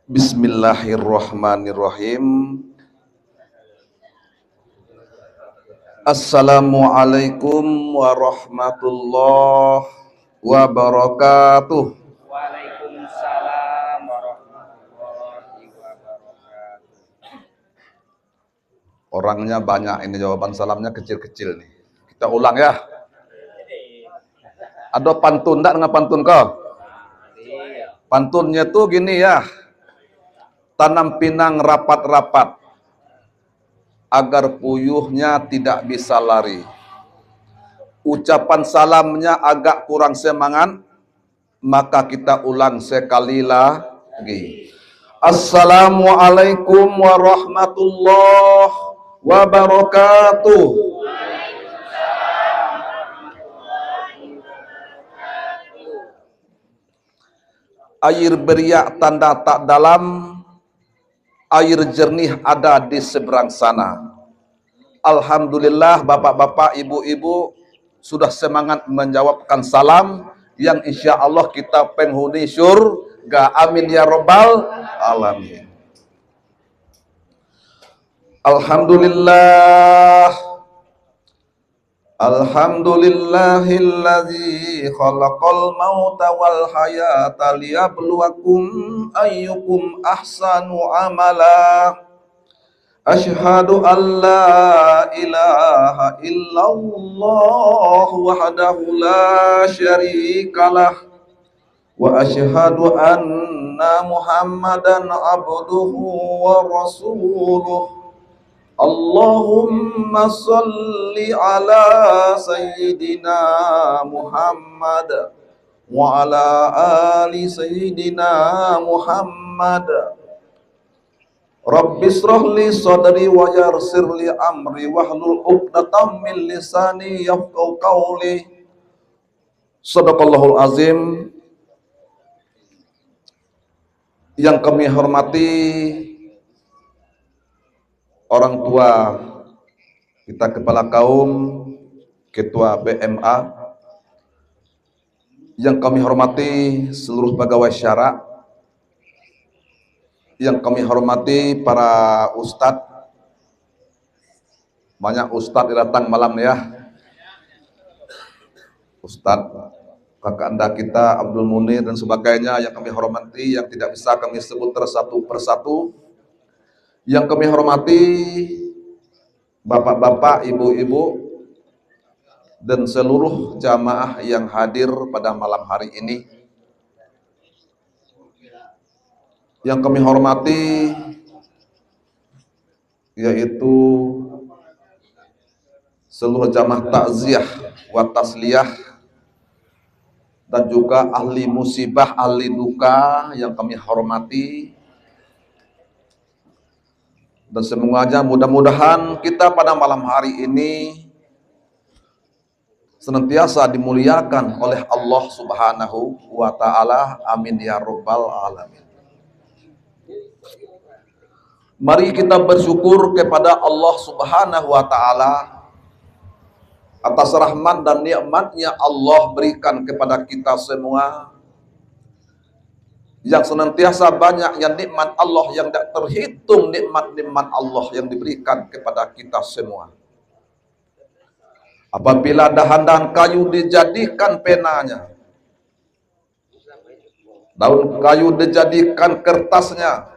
Bismillahirrahmanirrahim. Assalamualaikum warahmatullahi wabarakatuh. Waalaikumsalam warahmatullahi wabarakatuh. Orangnya banyak ini, jawaban salamnya kecil-kecil nih. Kita ulang ya. Ada pantun enggak dengan pantun kau? Pantunnya tuh gini ya. Tanam pinang rapat-rapat agar puyuhnya tidak bisa lari. Ucapan salamnya agak kurang semangat, maka kita ulang sekali lagi. Assalamualaikum warahmatullahi wabarakatuh. Air beriak tanda tak dalam, air jernih ada di seberang sana. Alhamdulillah bapak-bapak, ibu-ibu sudah semangat menjawabkan salam yang insya Allah kita penghuni surga. Amin ya rabbal alamin. Alhamdulillah. Alhamdulillahilladzi khalaqal mauta wal hayata liyabluwakum ayyukum ahsanu amala. Asyhadu an la ilaha illallah wahdahu la syarikalah wa asyhadu anna Muhammadan abduhu wa rasuluh. Allahumma salli ala sayyidina Muhammad wa ala ali sayyidina Muhammad. Rabbi shrah li sadri wa yassir li amri wahlul 'uqdatam min lisani yafqahu qawli. Shadaqallahul azim. Yang kami hormati orang tua kita, kepala kaum, ketua BMA, yang kami hormati seluruh pegawai syara, yang kami hormati para ustadz, banyak ustadz datang malam ya, ustadz kakak anda kita Abdul Munir dan sebagainya yang kami hormati, yang tidak bisa kami sebut tersatu persatu. Yang kami hormati bapak-bapak, ibu-ibu, dan seluruh jamaah yang hadir pada malam hari ini. Yang kami hormati yaitu seluruh jamaah takziah wa tasliyah dan juga ahli musibah, ahli duka yang kami hormati. Dan semuanya mudah-mudahan kita pada malam hari ini senantiasa dimuliakan oleh Allah Subhanahu wa ta'ala. Amin ya rabbal alamin. Mari kita bersyukur kepada Allah Subhanahu wa ta'ala atas rahmat dan nikmatnya Allah berikan kepada kita semua, yang senantiasa banyak yang nikmat Allah yang tidak terhitung, nikmat-nikmat Allah yang diberikan kepada kita semua. Apabila dahan-dahan kayu dijadikan penanya, daun kayu dijadikan kertasnya,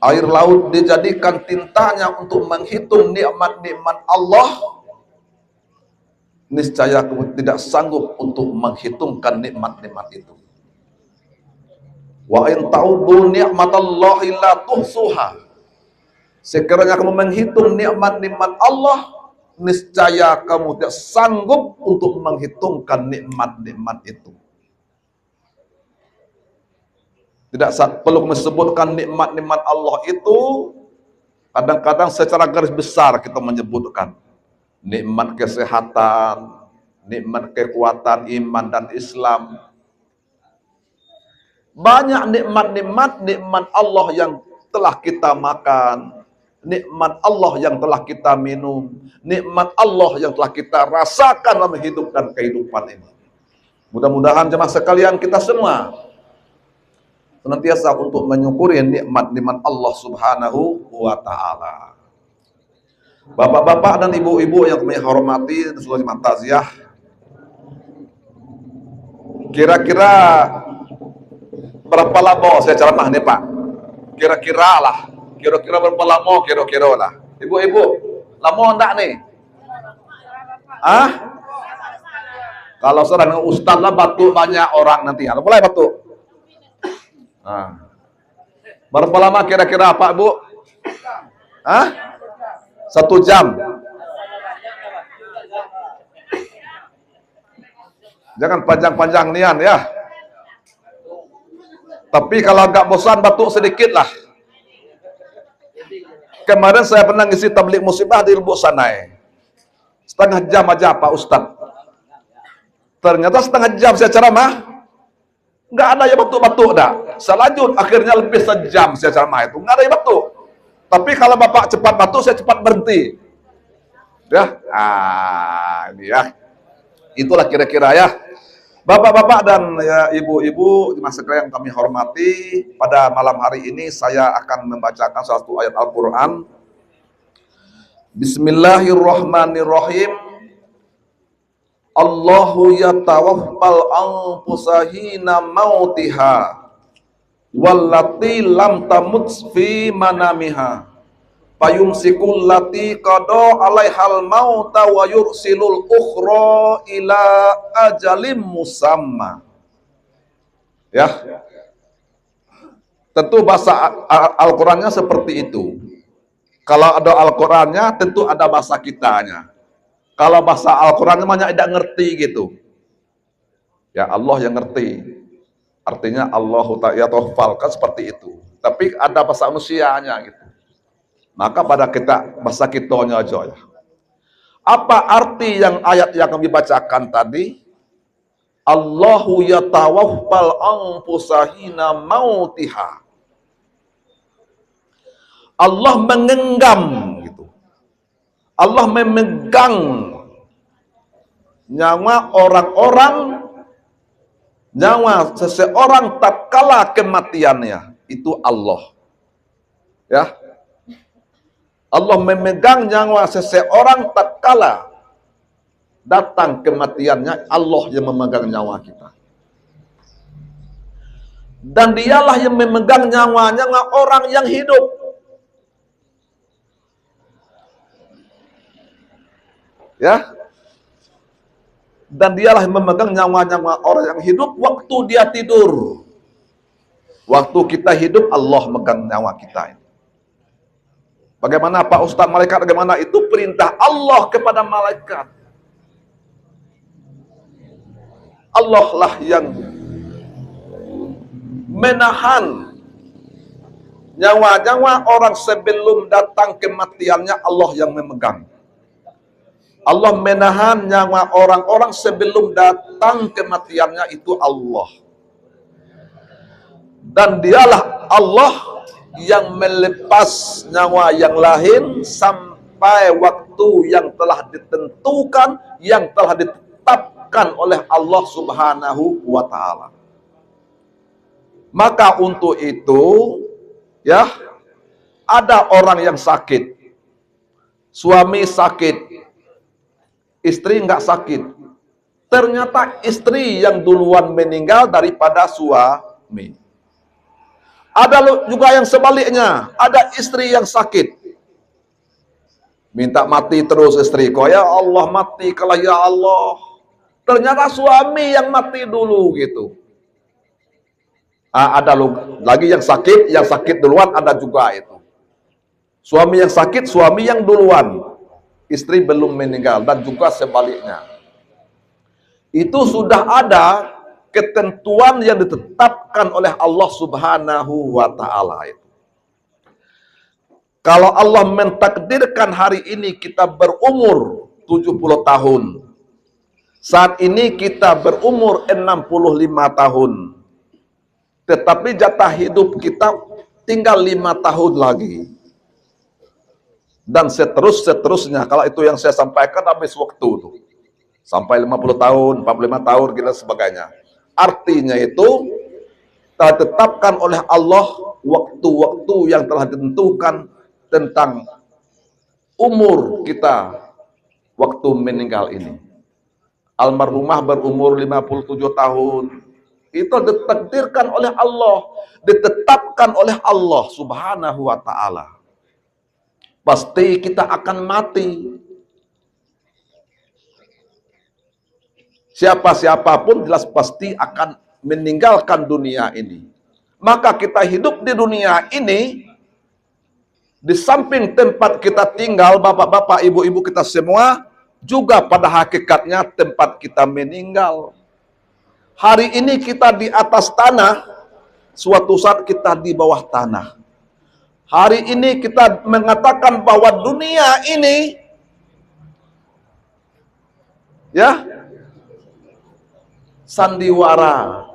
air laut dijadikan tintanya untuk menghitung nikmat-nikmat Allah, niscaya kamu tidak sanggup untuk menghitungkan nikmat-nikmat itu. Wa in ta'uddu ni'matallahi la tuhsuha. Sekiranya kamu menghitung nikmat-nikmat Allah, niscaya kamu tidak sanggup untuk menghitungkan nikmat-nikmat itu. Tidak perlu menyebutkan nikmat-nikmat Allah itu, kadang-kadang secara garis besar kita menyebutkan nikmat kesehatan, nikmat kekuatan iman dan Islam. Banyak nikmat Allah yang telah kita makan, nikmat Allah yang telah kita minum, nikmat Allah yang telah kita rasakan dalam hidup dan kehidupan ini. Mudah-mudahan jemaah sekalian kita semua senantiasa untuk menyukuri nikmat-nikmat Allah Subhanahu wa taala. Bapak-bapak dan ibu-ibu yang kami hormati, seluruh jemaah takziah, kira-kira berapa lama saya ceramah nih Pak? Kira-kira berapa lama kira-kira lah. Ibu-ibu, lama enggak nih? Ah? Kalau seorang ustaz lah batuk banyak orang nanti. Mulai batuk. Nah. Berapa lama kira-kira Pak Bu? Hah? 1 jam. Jangan panjang-panjang nian ya. Tapi kalau agak bosan batuk sedikit lah. Kemarin saya pernah ngisi tabligh musibah di Lubuk Sanai. 1/2 jam aja Pak Ustaz. Ternyata 1/2 jam saya ceramah, nggak ada yang batuk-batuk dah. Selanjut akhirnya lebih 1 jam saya ceramah itu, nggak ada yang batuk. Tapi kalau Bapak cepat batuk, saya cepat berhenti. Ya, ini ya. Itulah kira-kira ya. Bapak-bapak dan ya, ibu-ibu jemaah sekalian yang kami hormati, pada malam hari ini saya akan membacakan satu ayat Al-Quran. Bismillahirrahmanirrahim. Allahu yatawaffal anfusa hina mautiha wallati lam tamut fi manamiha fayumsikul lati qada 'alaihal mauta wa yursilul ukhra ila ajalim musamma. Ya. Tentu bahasa Al-Qur'annya seperti itu. Kalau ada Al-Qur'annya tentu ada bahasa kitanya. Kalau bahasa Al-Quran namanya tidak ngerti gitu. Ya Allah yang ngerti. Artinya Allahu ta'ala tawaffal, kan seperti itu. Tapi ada bahasa manusianya gitu. Maka pada kita bahasa kitanya aja ya. Apa arti yang ayat yang kami bacakan tadi? Allahu yatawaffal anfusa hina mautiha. Allah mengenggam gitu. Allah memegang nyawa orang-orang, nyawa seseorang tatkala kematiannya, itu Allah. Ya. Allah memegang nyawa seseorang tatkala datang kematiannya, Allah yang memegang nyawa kita. Dan dialah yang memegang nyawa orang yang hidup. Ya, dan dialah yang memegang nyawa-nyawa orang yang hidup waktu dia tidur. Waktu kita hidup, Allah megang nyawa kita. Bagaimana Pak Ustaz, malaikat bagaimana? Itu perintah Allah kepada malaikat. Allah lah yang menahan nyawa-nyawa orang sebelum datang kematiannya, Allah yang memegang. Allah menahan nyawa orang-orang sebelum datang kematiannya, itu Allah. Dan dialah Allah yang melepas nyawa yang lain sampai waktu yang telah ditentukan, yang telah ditetapkan oleh Allah Subhanahu wa ta'ala. Maka untuk itu, ya, ada orang yang sakit. Suami sakit, istri nggak sakit. Ternyata istri yang duluan meninggal daripada suami. Ada juga yang sebaliknya, ada istri yang sakit. Minta mati terus istri, kok ya Allah mati kalau ya Allah. Ternyata suami yang mati dulu gitu. Ada lagi yang sakit duluan, ada juga itu. Suami yang sakit, suami yang duluan. Istri belum meninggal, dan juga sebaliknya. Itu sudah ada ketentuan yang ditetapkan oleh Allah Subhanahu wa ta'ala. Kalau Allah mentakdirkan hari ini kita berumur 70 tahun. Saat ini kita berumur 65 tahun. Tetapi jatah hidup kita tinggal 5 tahun lagi. Dan seterusnya. Kalau itu yang saya sampaikan habis waktu tuh. Sampai 50 tahun, 45 tahun, dan sebagainya. Artinya itu, telah ditetapkan oleh Allah waktu-waktu yang telah ditentukan tentang umur kita waktu meninggal ini. Almarhumah berumur 57 tahun. Itu ditakdirkan oleh Allah, ditetapkan oleh Allah Subhanahu wa taala. Pasti kita akan mati. Siapa-siapapun jelas pasti akan meninggalkan dunia ini. Maka kita hidup di dunia ini, di samping tempat kita tinggal, bapak-bapak, ibu-ibu kita semua, juga pada hakikatnya tempat kita meninggal. Hari ini kita di atas tanah, suatu saat kita di bawah tanah. Hari ini kita mengatakan bahwa dunia ini, ya, sandiwara.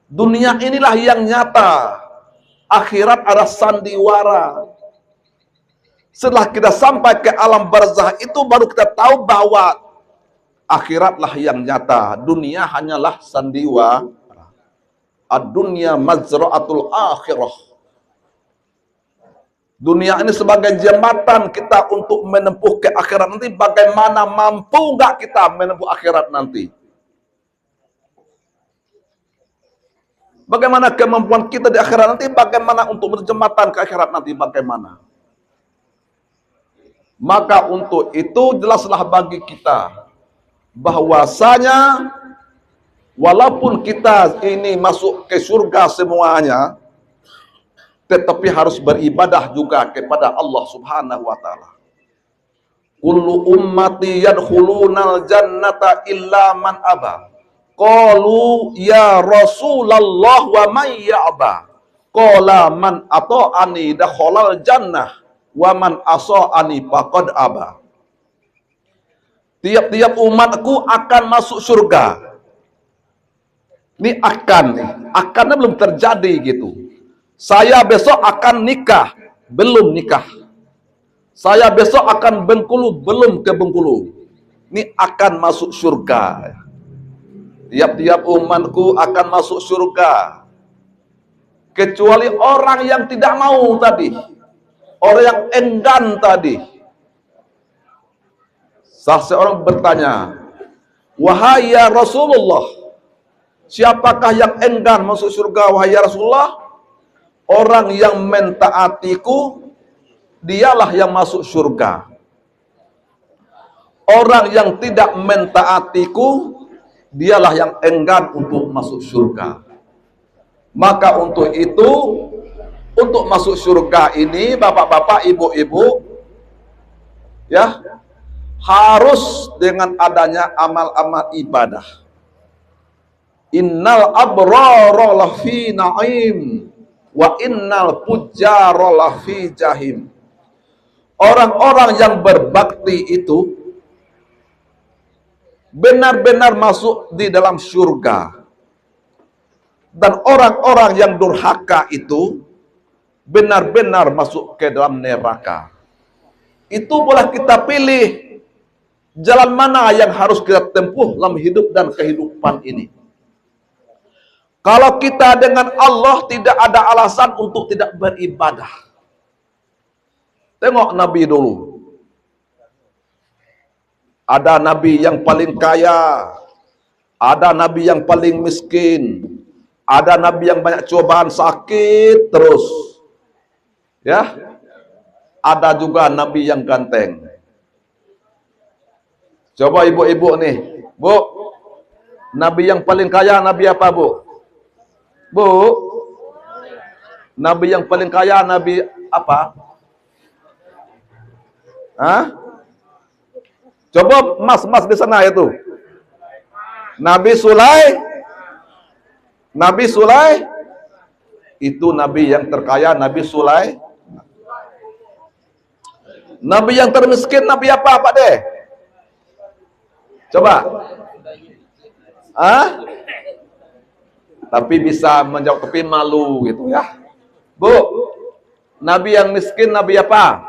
Dunia inilah yang nyata. Akhirat adalah sandiwara. Setelah kita sampai ke alam barzah itu baru kita tahu bahwa akhiratlah yang nyata. Dunia hanyalah sandiwara. Ad-dunya mazra'atul akhirah. Dunia ini sebagai jembatan kita untuk menempuh ke akhirat nanti. Bagaimana mampu nggak kita menempuh akhirat nanti? Bagaimana kemampuan kita di akhirat nanti? Bagaimana untuk berjembatan ke akhirat nanti? Bagaimana? Maka untuk itu jelaslah bagi kita bahwasanya walaupun kita ini masuk ke surga semuanya, tetapi harus beribadah juga kepada Allah Subhanahu wa taala. Kullu ummati yadkhulunal jannata illa man aba. Qalu ya Rasulullah wa man ya'ba. Qala man ata'ani dakhalal jannah wa man asa'ani faqad aba. Tiap-tiap umatku akan masuk surga. Ini akan nih, akannya belum terjadi gitu. Saya besok akan nikah, belum nikah. Saya besok akan Bengkulu, belum ke Bengkulu. Ini akan masuk surga. Tiap-tiap umatku akan masuk surga. Kecuali orang yang tidak mau tadi. Orang yang enggan tadi. Seseorang bertanya, wahai ya Rasulullah, siapakah yang enggan masuk surga, wahai ya Rasulullah? Orang yang mentaatiku, dialah yang masuk surga. Orang yang tidak mentaatiku, dialah yang enggan untuk masuk surga. Maka untuk itu, untuk masuk surga ini, bapak-bapak, ibu-ibu, ya, harus dengan adanya amal-amal ibadah. Innal abrara lafi na'im wa innal fujjara lafi jahim. Orang-orang yang berbakti itu benar-benar masuk di dalam surga. Dan orang-orang yang durhaka itu benar-benar masuk ke dalam neraka. Itu boleh kita pilih jalan mana yang harus kita tempuh dalam hidup dan kehidupan ini. Kalau kita dengan Allah tidak ada alasan untuk tidak beribadah. Tengok Nabi dulu. Ada nabi yang paling kaya, ada nabi yang paling miskin, ada nabi yang banyak cobaan, sakit terus. Ya. Ada juga nabi yang ganteng. Coba ibu-ibu nih, Bu. Nabi yang paling kaya nabi apa, Bu? Bu. Nabi yang paling kaya nabi apa? Hah? Coba mas-mas di sana itu. Nabi Sulai. Nabi Sulai. Itu nabi yang terkaya, Nabi Sulai. Nabi yang termiskin, nabi apa, Pak deh? Coba. Ah? Tapi bisa menjawab, tapi malu gitu ya. Bu, nabi yang miskin, nabi apa?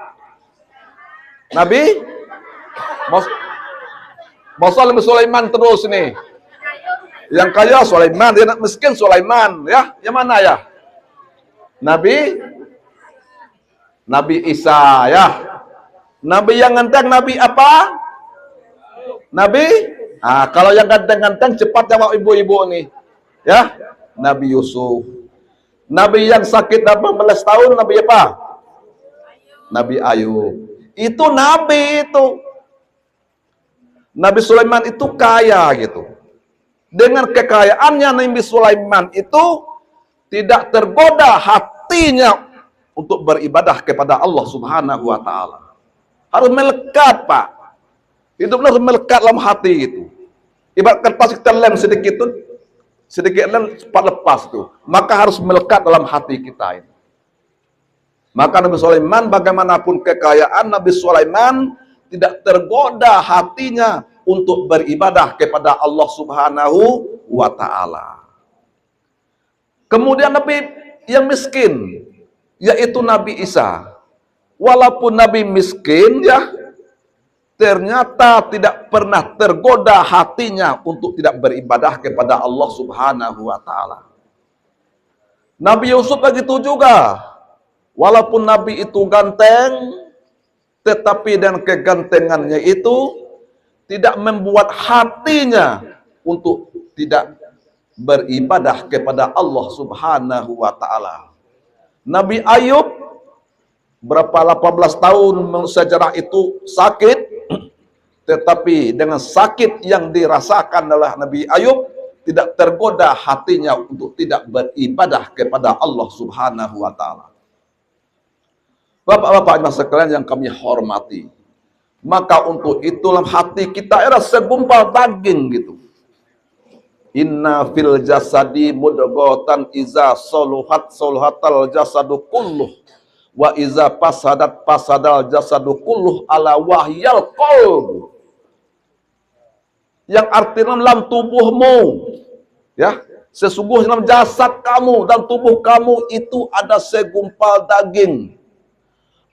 Nabi Musa Sulaiman terus nih. Yang kaya Sulaiman, yang miskin Sulaiman, ya. Yang mana ya? Nabi Isa, ya. Nabi yang ganteng Nabi apa? Kalau yang ganteng-ganteng cepat jawab ibu-ibu nih. Ya, Nabi Yusuf. Nabi yang sakit 18 tahun Nabi apa? Nabi Ayub. Itu nabi itu. Nabi Sulaiman itu kaya gitu. Dengan kekayaannya Nabi Sulaiman itu tidak tergoda hatinya untuk beribadah kepada Allah Subhanahu wa taala. Harus melekat, Pak. Hidupnya harus melekat dalam hati itu. Ibarat kertas kita lem sedikit lem cepat lepas tuh. Maka harus melekat dalam hati kita ini. Maka Nabi Sulaiman bagaimanapun kekayaan Nabi Sulaiman tidak tergoda hatinya untuk beribadah kepada Allah Subhanahu wa taala. Kemudian Nabi yang miskin yaitu Nabi Isa. Walaupun Nabi miskin ya, ternyata tidak pernah tergoda hatinya untuk tidak beribadah kepada Allah Subhanahu wa taala. Nabi Yusuf begitu juga. Walaupun Nabi itu ganteng, tetapi dan kegantengannya itu tidak membuat hatinya untuk tidak beribadah kepada Allah Subhanahu wa taala. Nabi Ayub berapa 18 tahun sejarah itu sakit, tetapi dengan sakit yang dirasakan oleh Nabi Ayub tidak tergoda hatinya untuk tidak beribadah kepada Allah Subhanahu wa taala. Bapak-bapak sekalian yang kami hormati, maka untuk itu dalam hati kita ada segumpal daging gitu. Inna fil jasadi mudghatan iza soluhatal jasadu kulluh wa iza pasadal jasadu kulluh ala wahyal qalb. Yang artinya dalam tubuhmu, ya, sesungguhnya dalam jasad kamu dan tubuh kamu itu ada segumpal daging.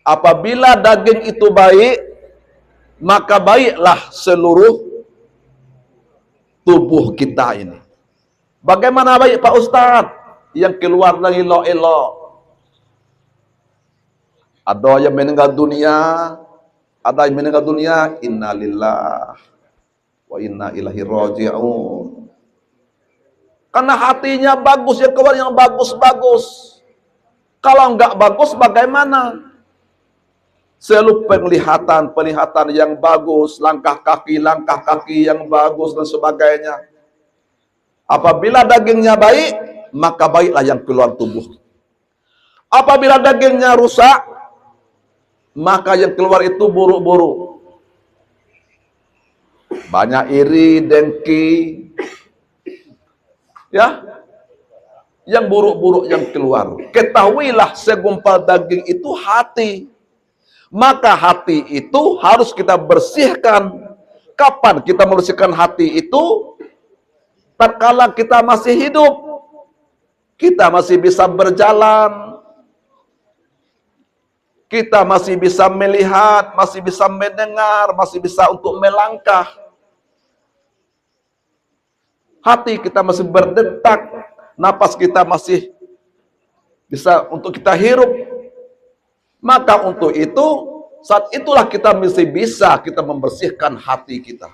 Apabila daging itu baik, maka baiklah seluruh tubuh kita ini. Bagaimana baik Pak Ustadz? Yang keluar dari elok-elok. Ada yang meninggal dunia, innalillah wa inna ilaihi raji'un. Karena hatinya bagus, yang keluar yang bagus-bagus. Kalau enggak bagus bagaimana? Selalu penglihatan yang bagus, langkah kaki yang bagus dan sebagainya. Apabila dagingnya baik, maka baiklah yang keluar tubuh. Apabila dagingnya rusak, maka yang keluar itu buruk-buruk. Banyak iri, dengki, ya, yang buruk-buruk yang keluar. Ketahuilah segumpal daging itu hati. Maka hati itu harus kita bersihkan. Kapan kita membersihkan hati itu? Tatkala kita masih hidup, kita masih bisa berjalan, kita masih bisa melihat, masih bisa mendengar, masih bisa untuk melangkah. Hati kita masih berdetak, napas kita masih bisa untuk kita hirup. Maka untuk itu, saat itulah kita mesti bisa kita membersihkan hati kita.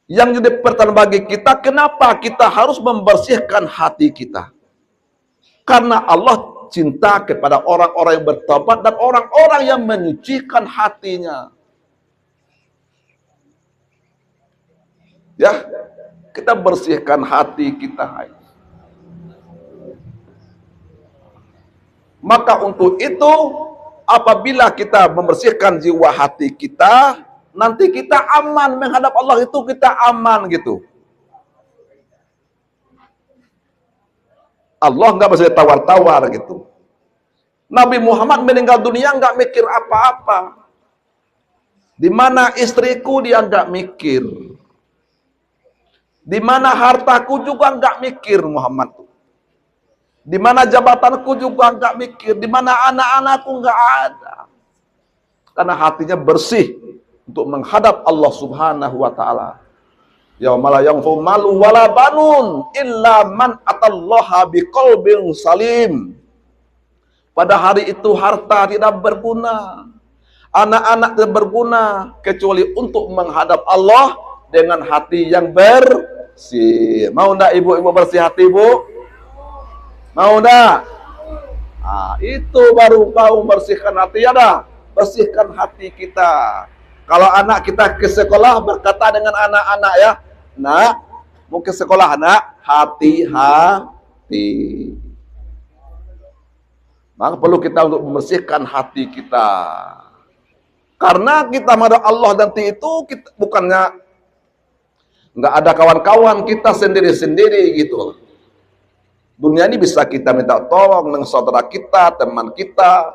Yang jadi pertanyaan bagi kita, kenapa kita harus membersihkan hati kita? Karena Allah cinta kepada orang-orang yang bertobat dan orang-orang yang menyucikan hatinya. Ya, kita bersihkan hati kita. Maka untuk itu, apabila kita membersihkan jiwa hati kita, nanti kita aman menghadap Allah, itu kita aman gitu. Allah nggak bisa tawar-tawar gitu. Nabi Muhammad meninggal dunia nggak mikir apa-apa. Di mana istriku dia nggak mikir. Di mana hartaku juga nggak mikir Muhammad tuh. Di mana jabatanku juga nggak mikir, di mana anak-anakku nggak ada. Karena hatinya bersih untuk menghadap Allah Subhanahu wa taala. Yauma la yanfa'u malu wala banun illa man atallaha biqalbin salim. Pada hari itu harta tidak berguna, anak-anak tidak berguna kecuali untuk menghadap Allah dengan hati yang bersih. Mau ndak ibu-ibu bersih hati, Bu? Mau ndak? Ah, itu baru mau bersihkan hati ya dah. Bersihkan hati kita. Kalau anak kita ke sekolah berkata dengan anak-anak ya, nak, mau ke sekolah nak, hati-hati. Maka perlu kita untuk membersihkan hati kita. Karena kita menghadap Allah nanti itu kita, bukannya nggak ada kawan-kawan, kita sendiri-sendiri gitu. Dunia ini bisa kita minta tolong dengan saudara kita, teman kita,